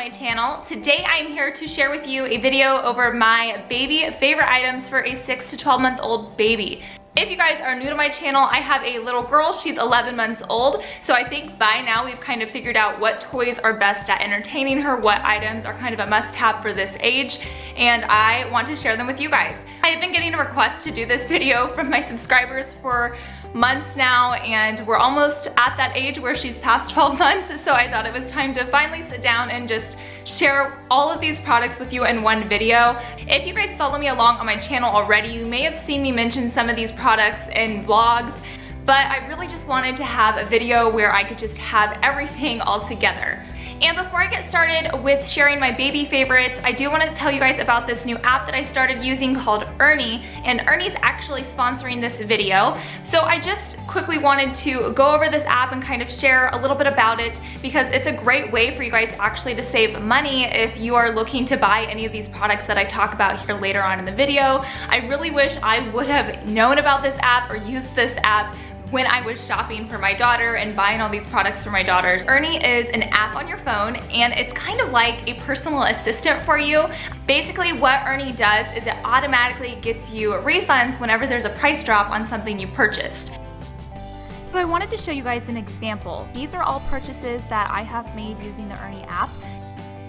my channel. Today I'm here to share with you a video over my baby favorite items for a 6 to 12 month old baby. If you guys are new to my channel, I have a little girl. She's 11 months old, so I think by now we've kind of figured out what toys are best at entertaining her, what items are kind of a must-have for this age, and I want to share them with you guys. I have been getting a request to do this video from my subscribers for months now, and we're almost at that age where she's past 12 months, so I thought it was time to finally sit down and just share all of these products with you in one video. If you guys follow me along on my channel already, you may have seen me mention some of these products in vlogs, but I really just wanted to have a video where I could just have everything all together. And before I get started with sharing my baby favorites, I do want to tell you guys about this new app that I started using called Earny, and Earny's actually sponsoring this video. So I just quickly wanted to go over this app and kind of share a little bit about it, because it's a great way for you guys actually to save money if you are looking to buy any of these products that I talk about here later on in the video. I really wish I would have known about this app or used this app when I was shopping for my daughter and buying all these products for my daughters. Earny is an app on your phone, and it's kind of like a personal assistant for you. Basically what Earny does is it automatically gets you refunds whenever there's a price drop on something you purchased. So I wanted to show you guys an example. These are all purchases that I have made using the Earny app.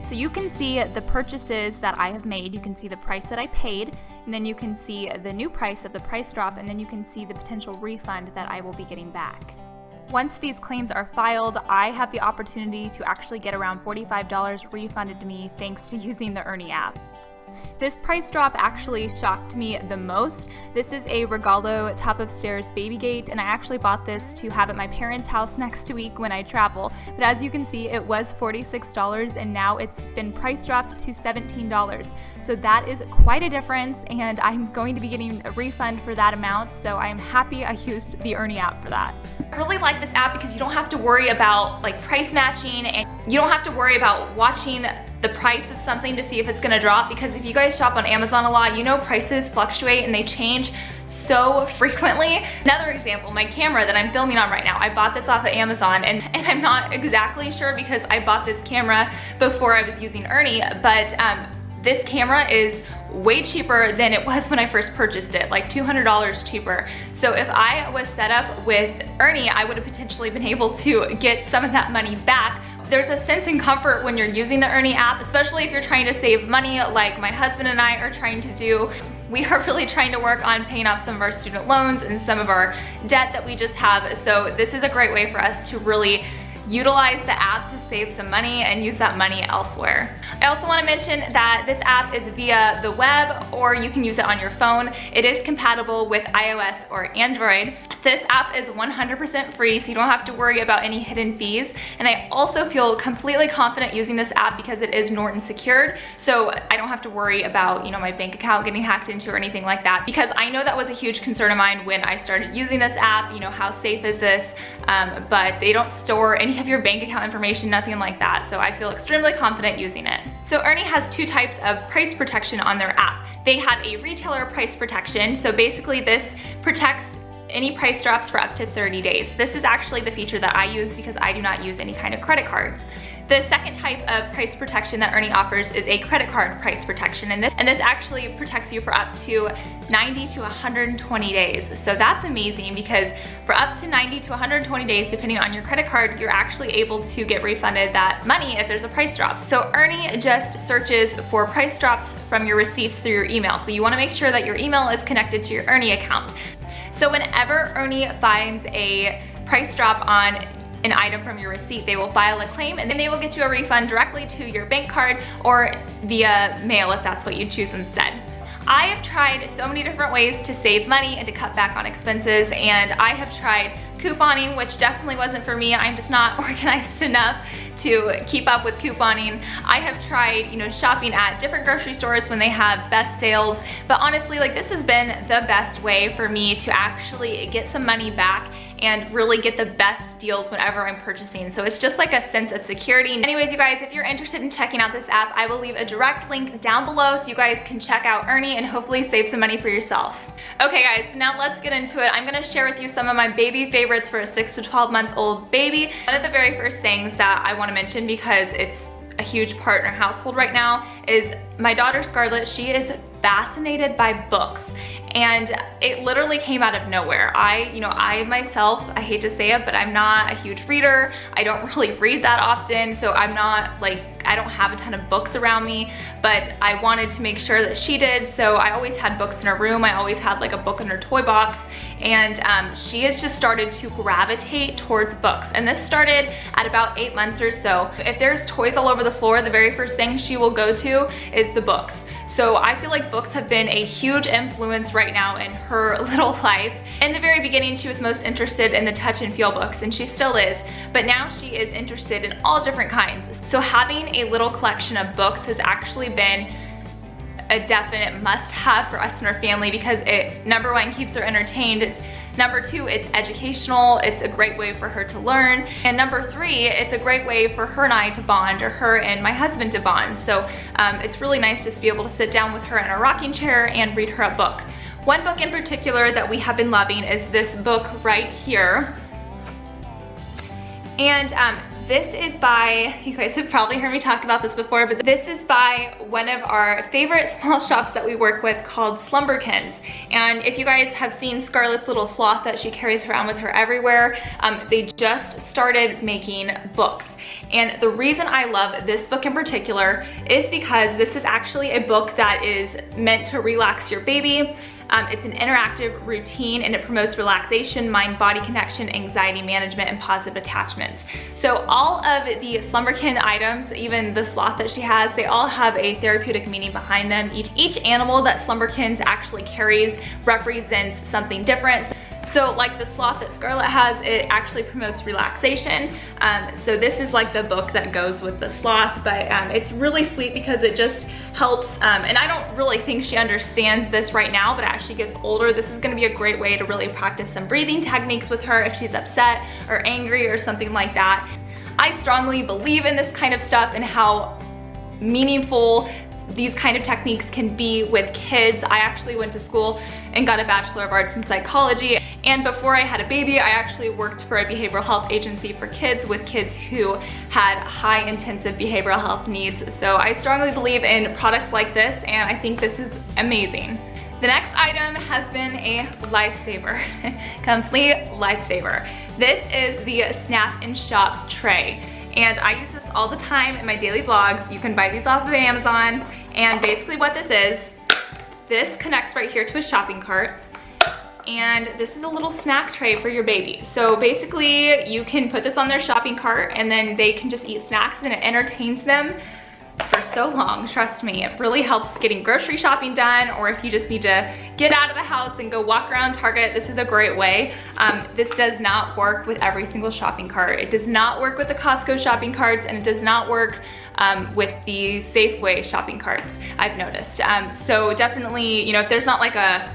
So you can see the purchases that I have made, you can see the price that I paid, and then you can see the new price of the price drop, and then you can see the potential refund that I will be getting back. Once these claims are filed, I have the opportunity to actually get around $45 refunded to me thanks to using the Earny app. This price drop actually shocked me the most. This is a Regalo top of stairs baby gate, and I actually bought this to have at my parents' house next week when I travel. But as you can see, it was $46 and now it's been price dropped to $17. So that is quite a difference, and I'm going to be getting a refund for that amount, so I'm happy I used the Earny app for that. I really like this app because you don't have to worry about like price matching, and you don't have to worry about watching the price of something to see if it's gonna drop, because if you guys shop on Amazon a lot, you know prices fluctuate and they change so frequently. Another example, my camera that I'm filming on right now, I bought this off of Amazon, and I'm not exactly sure because I bought this camera before I was using Earny, but this camera is way cheaper than it was when I first purchased it, like $200 cheaper. So if I was set up with Earny, I would have potentially been able to get some of that money back. There's a sense and comfort when you're using the Earny app, especially if you're trying to save money like my husband and I are trying to do. We are really trying to work on paying off some of our student loans and some of our debt that we just have. So this is a great way for us to really utilize the app to save some money and use that money elsewhere. I also want to mention that this app is via the web, or you can use it on your phone. It is compatible with iOS or Android. This app is 100% free, so you don't have to worry about any hidden fees. And I also feel completely confident using this app because it is Norton secured, so I don't have to worry about, my bank account getting hacked into or anything like that, because I know that was a huge concern of mine when I started using this app. How safe is this? But they don't store any of your bank account information, nothing like that, so I feel extremely confident using it. So Earny has two types of price protection on their app. They have a retailer price protection, so basically this protects any price drops for up to 30 days. This is actually the feature that I use because I do not use any kind of credit cards. The second type of price protection that Earny offers is a credit card price protection, and this actually protects you for up to 90 to 120 days. So that's amazing, because for up to 90 to 120 days, depending on your credit card, you're actually able to get refunded that money if there's a price drop. So Earny just searches for price drops from your receipts through your email. So you want to make sure that your email is connected to your Earny account. So whenever Earny finds a price drop on an item from your receipt, they will file a claim, and then they will get you a refund directly to your bank card or via mail if that's what you choose instead. I have tried so many different ways to save money and to cut back on expenses, and I have tried couponing, which definitely wasn't for me. I'm just not organized enough to keep up with couponing. I have tried, shopping at different grocery stores when they have best sales, but honestly, this has been the best way for me to actually get some money back and really get the best deals whenever I'm purchasing. So it's just like a sense of security. Anyways, you guys, if you're interested in checking out this app, I will leave a direct link down below so you guys can check out Earny and hopefully save some money for yourself. Okay guys, now let's get into it. I'm gonna share with you some of my baby favorites for a 6 to 12 month old baby. One of the very first things that I wanna mention, because it's a huge part in our household right now is my daughter Scarlett. She is fascinated by books, and it literally came out of nowhere. I myself, I hate to say it, but I'm not a huge reader. I don't really read that often, so I don't have a ton of books around me, but I wanted to make sure that she did, so I always had books in her room. I always had like a book in her toy box, and she has just started to gravitate towards books, and this started at about 8 months or so. If there's toys all over the floor, the very first thing she will go to is the books. So I feel like books have been a huge influence right now in her little life. In the very beginning, she was most interested in the touch and feel books, and she still is, but now she is interested in all different kinds. So having a little collection of books has actually been a definite must-have for us and our family, because it, number one, keeps her entertained. Number two, it's educational. It's a great way for her to learn. And number three, it's a great way for her and I to bond, or her and my husband to bond. So it's really nice just to be able to sit down with her in a rocking chair and read her a book. One book in particular that we have been loving is this book right here. And this is by, you guys have probably heard me talk about this before, but this is by one of our favorite small shops that we work with called Slumberkins. And if you guys have seen Scarlett's little sloth that she carries around with her everywhere, they just started making books. And the reason I love this book in particular is because this is actually a book that is meant to relax your baby. It's an interactive routine, and it promotes relaxation, mind-body connection, anxiety management, and positive attachments. So all of the Slumberkin items, even the sloth that she has, they all have a therapeutic meaning behind them. Each animal that Slumberkins actually carries represents something different. So like the sloth that Scarlett has, it actually promotes relaxation. So this is like the book that goes with the sloth, but it's really sweet because it just helps, and I don't really think she understands this right now, but as she gets older, this is gonna be a great way to really practice some breathing techniques with her if she's upset or angry or something like that. I strongly believe in this kind of stuff and how meaningful these kind of techniques can be with kids. I actually went to school and got a Bachelor of Arts in Psychology, and before I had a baby, I actually worked for a behavioral health agency for kids, with kids who had high intensive behavioral health needs. So I strongly believe in products like this, and I think this is amazing. The next item has been a lifesaver, complete lifesaver. This is the Snap and Shop tray. And I use this all the time in my daily vlogs. You can buy these off of Amazon. And basically what this connects right here to a shopping cart. And this is a little snack tray for your baby. So basically you can put this on their shopping cart, and then they can just eat snacks, and it entertains them for so long. Trust me, it really helps getting grocery shopping done, or if you just need to get out of the house and go walk around Target, this is a great way. This does not work with every single shopping cart. It does not work with the Costco shopping carts, and it does not work with the Safeway shopping carts, I've noticed. So definitely, you know, if there's not like a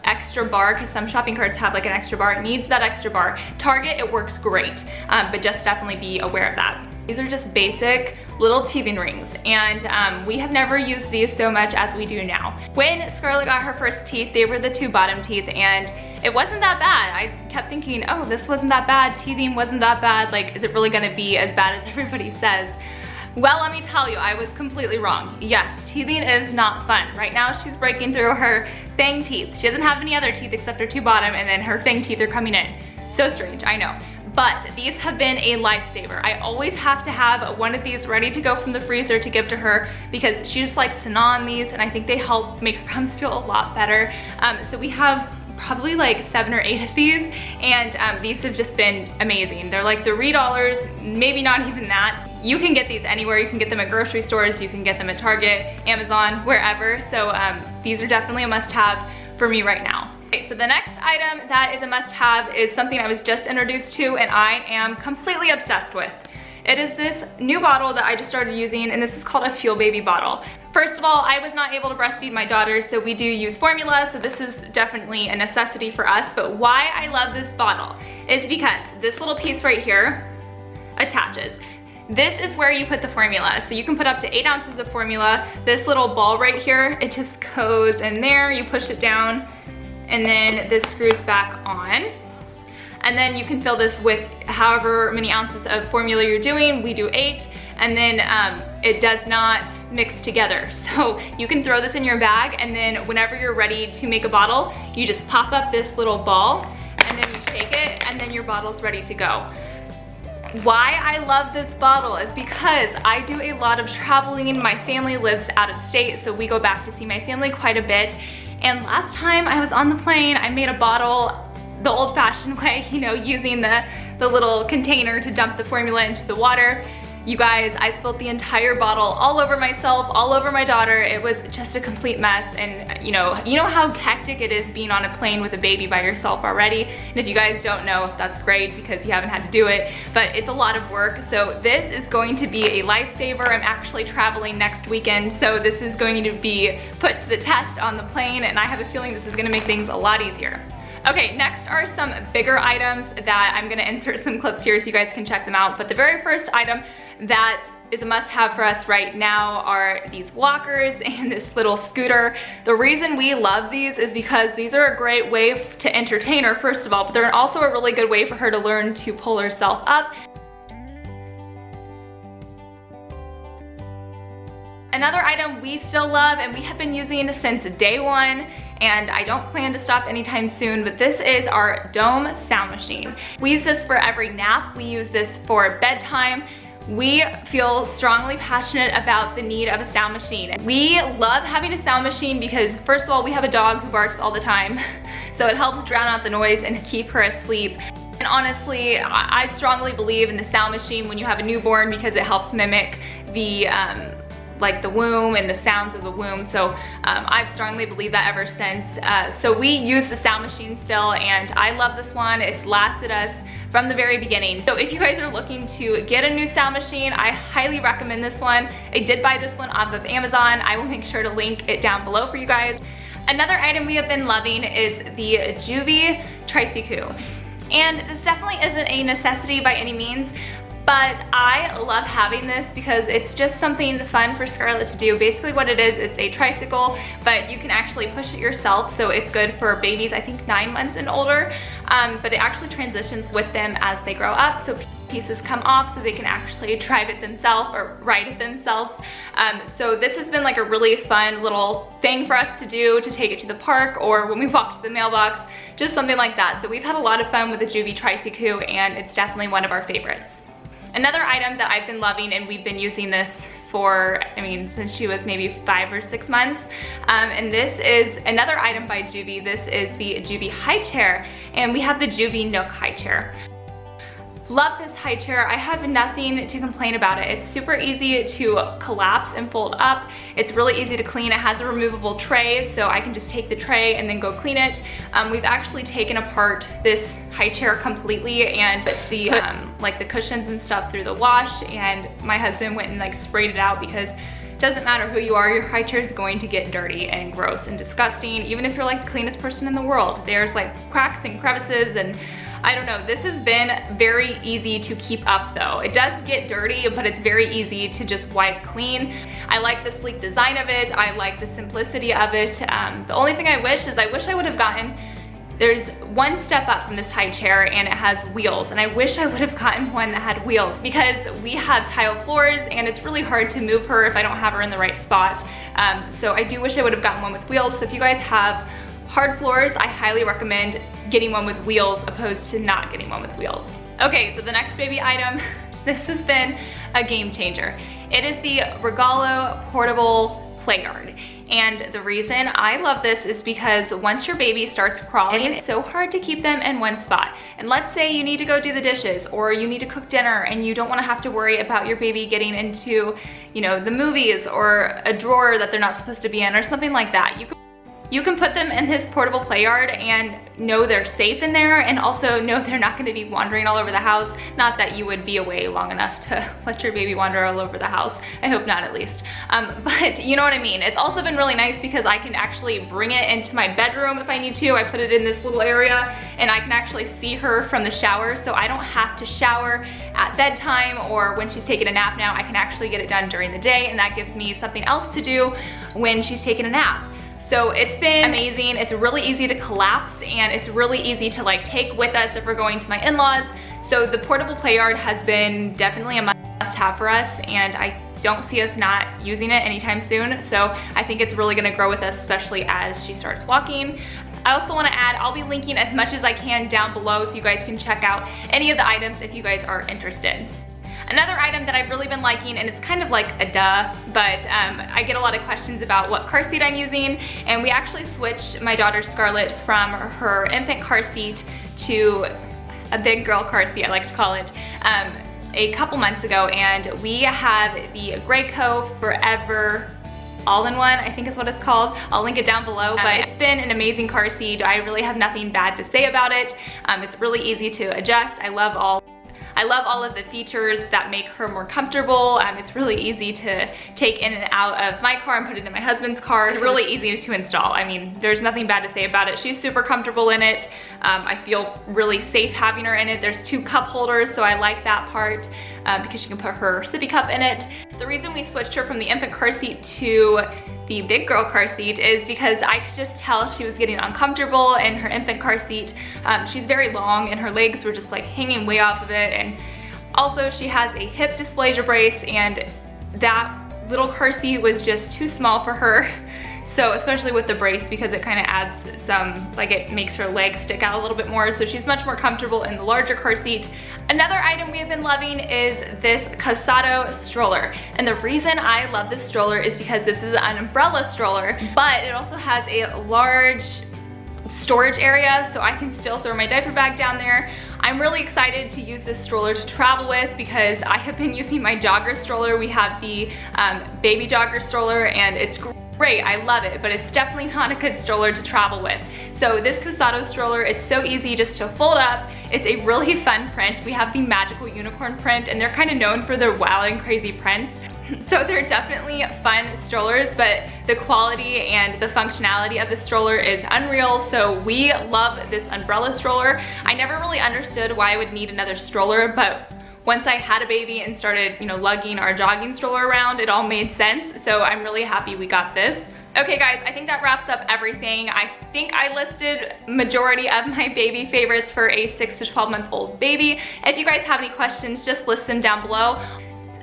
extra bar, because some shopping carts have like an extra bar, it needs that extra bar. Target, it works great, but just definitely be aware of that. These are just basic little teething rings, and we have never used these so much as we do now. When Scarlett got her first teeth, they were the 2 bottom teeth, and it wasn't that bad. I kept thinking, oh, this wasn't that bad, teething wasn't that bad, like, is it really gonna be as bad as everybody says? Well, let me tell you, I was completely wrong. Yes, teething is not fun. Right now, she's breaking through her fang teeth. She doesn't have any other teeth except her 2 bottom, and then her fang teeth are coming in. So strange, I know. But these have been a lifesaver. I always have to have one of these ready to go from the freezer to give to her, because she just likes to gnaw on these, and I think they help make her gums feel a lot better. So we have probably like 7 or 8 of these, and these have just been amazing. They're like $3, maybe not even that. You can get these anywhere. You can get them at grocery stores, you can get them at Target, Amazon, wherever. So these are definitely a must-have for me right now. Okay, so the next item that is a must-have is something I was just introduced to and I am completely obsessed with. It is this new bottle that I just started using, and this is called a Fuel Baby bottle. First of all, I was not able to breastfeed my daughters, so we do use formula, so this is definitely a necessity for us. But why I love this bottle is because this little piece right here attaches. This is where you put the formula. So you can put up to 8 ounces of formula. This little ball right here, it just goes in there, you push it down, and then this screws back on. And then you can fill this with however many ounces of formula you're doing. We do 8. and then it does not mix together. So you can throw this in your bag, and then whenever you're ready to make a bottle, you just pop up this little ball, and then you shake it, and then your bottle's ready to go. Why I love this bottle is because I do a lot of traveling. My family lives out of state, so we go back to see my family quite a bit. And last time I was on the plane, I made a bottle the old-fashioned way, you know, using the little container to dump the formula into the water. You guys, I spilled the entire bottle all over myself, all over my daughter. It was just a complete mess. And you know how hectic it is being on a plane with a baby by yourself already. And if you guys don't know, that's great because you haven't had to do it, but it's a lot of work. So this is going to be a lifesaver. I'm actually traveling next weekend, so this is going to be put to the test on the plane, and I have a feeling this is gonna make things a lot easier. Okay, next are some bigger items that I'm gonna insert some clips here so you guys can check them out. But the very first item that is a must-have for us right now are these walkers and this little scooter. The reason we love these is because these are a great way to entertain her, first of all, but they're also a really good way for her to learn to pull herself up. Another item we still love and we have been using since day one, and I don't plan to stop anytime soon, but this is our Dome sound machine. We use this for every nap. We use this for bedtime. We feel strongly passionate about the need of a sound machine. We love having a sound machine because, first of all, we have a dog who barks all the time, so it helps drown out the noise and keep her asleep. And honestly, I strongly believe in the sound machine when you have a newborn because it helps mimic the like the womb and the sounds of the womb. So I've strongly believed that ever since. So we use the sound machine still, and I love this one. It's lasted us from the very beginning. So if you guys are looking to get a new sound machine, I highly recommend this one. I did buy this one off of Amazon. I will make sure to link it down below for you guys. Another item we have been loving is the Juvi Tricco. And this definitely isn't a necessity by any means, but I love having this because it's just something fun for Scarlett to do. Basically what it is, it's a tricycle, but you can actually push it yourself, so it's good for babies, I think 9 months and older, but it actually transitions with them as they grow up, so pieces come off so they can actually drive it themselves or ride it themselves. So this has been like a really fun little thing for us to do, to take it to the park or when we walk to the mailbox, just something like that. So we've had a lot of fun with the Juvi Tricco, and it's definitely one of our favorites. Another item that I've been loving, and we've been using this for, I mean, since she was maybe 5 or 6 months, and this is another item by Juvi. This is the Juvi high chair, and we have the Juvi Nook high chair. Love this high chair. I have nothing to complain about it. It's super easy to collapse and fold up. It's really easy to clean. It has a removable tray, so I can just take the tray and then go clean it. We've actually taken apart this high chair completely and put the like the cushions and stuff through the wash, and my husband went and like sprayed it out because it doesn't matter who you are, your high chair is going to get dirty and gross and disgusting. Even if you're like the cleanest person in the world, there's like cracks and crevices, and I don't know, this has been very easy to keep up though. It does get dirty, but it's very easy to just wipe clean. I like the sleek design of it. I like the simplicity of it. The only thing I wish I would have gotten, there's one step up from this high chair and it has wheels, and I wish I would have gotten one that had wheels because we have tile floors and it's really hard to move her if I don't have her in the right spot. So I do wish I would have gotten one with wheels. So if you guys have hard floors, I highly recommend getting one with wheels opposed to not getting one with wheels. Okay, so the next baby item, this has been a game changer. It is the Regalo Portable Playard. And the reason I love this is because once your baby starts crawling, it's so hard to keep them in one spot. And let's say you need to go do the dishes or you need to cook dinner and you don't want to have to worry about your baby getting into, you know, the movies or a drawer that they're not supposed to be in or something like that. You can put them in this portable Playard and know they're safe in there, and also know they're not going to be wandering all over the house. Not that you would be away long enough to let your baby wander all over the house. I hope not, at least. But you know what I mean. It's also been really nice because I can actually bring it into my bedroom if I need to. I put it in this little area and I can actually see her from the shower, so I don't have to shower at bedtime or when she's taking a nap now. I can actually get it done during the day, and that gives me something else to do when she's taking a nap. So it's been amazing. It's really easy to collapse and it's really easy to like take with us if we're going to my in-laws. So the portable Playard has been definitely a must-have for us, and I don't see us not using it anytime soon. So I think it's really gonna grow with us, especially as she starts walking. I also wanna add, I'll be linking as much as I can down below so you guys can check out any of the items if you guys are interested. Another item that I've really been liking, and it's kind of like a duh, but I get a lot of questions about what car seat I'm using, and we actually switched my daughter Scarlett from her infant car seat to a big girl car seat, I like to call it, a couple months ago, and we have the Tricco Forever all-in-one, I think is what it's called. I'll link it down below, but it's been an amazing car seat. I really have nothing bad to say about it. It's really easy to adjust. I love all of the features that make her more comfortable. It's really easy to take in and out of my car and put it in my husband's car. It's really easy to install. I mean, there's nothing bad to say about it. She's super comfortable in it. I feel really safe having her in it. There's 2 cup holders, so I like that part because she can put her sippy cup in it. The reason we switched her from the infant car seat to the big girl car seat is because I could just tell she was getting uncomfortable in her infant car seat. She's very long and her legs were just like hanging way off of it, and also she has a hip dysplasia brace, and that little car seat was just too small for her. So especially with the brace, because it kind of adds some, like it makes her legs stick out a little bit more, so she's much more comfortable in the larger car seat. Another item we have been loving is this Casado stroller. And the reason I love this stroller is because this is an umbrella stroller, but it also has a large storage area, so I can still throw my diaper bag down there. I'm really excited to use this stroller to travel with because I have been using my jogger stroller. We have the baby jogger stroller, and it's great, I love it, but it's definitely not a good stroller to travel with. So this Casado stroller, it's so easy just to fold up. It's a really fun print. We have the magical unicorn print, and they're kind of known for their wild and crazy prints. So they're definitely fun strollers, but the quality and the functionality of the stroller is unreal. So we love this umbrella stroller. I never really understood why I would need another stroller, but once I had a baby and started, lugging our jogging stroller around, it all made sense. So I'm really happy we got this. Okay guys, I think that wraps up everything. I think I listed majority of my baby favorites for a 6 to 12-month-old baby. If you guys have any questions, just list them down below.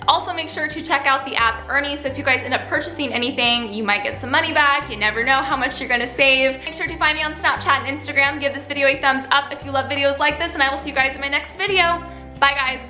Also, make sure to check out the app Earny, so if you guys end up purchasing anything, you might get some money back. You never know how much you're gonna save. Make sure to find me on Snapchat and Instagram. Give this video a thumbs up if you love videos like this, and I will see you guys in my next video. Bye guys.